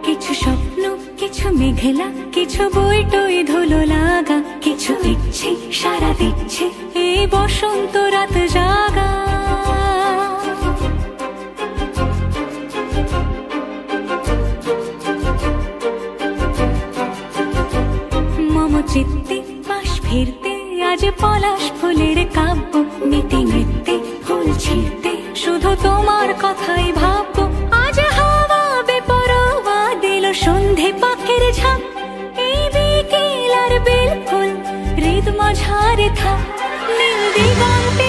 কিছু স্বপ্ন, কিছু মেঘলা, কিছু বই টই ধুলো লাগা, কিছু ইচ্ছে সারা দিচ্ছে এই বসন্ত রাত জাগা। মম চিত্তে পাশ ফিরতে আজ পলাশ ফুলের কাব্য, নীতি নৃত্যে ফুল ছিঁড়তে শুধু তোমার কথাই ভাববো। আজ হাওয়া বেপরোয়া দিল সন্ধে পাখির ঝাঁক, এই বিকেল আর বেল ফুল হৃদ মাঝারে থাক নীল দিগন্তে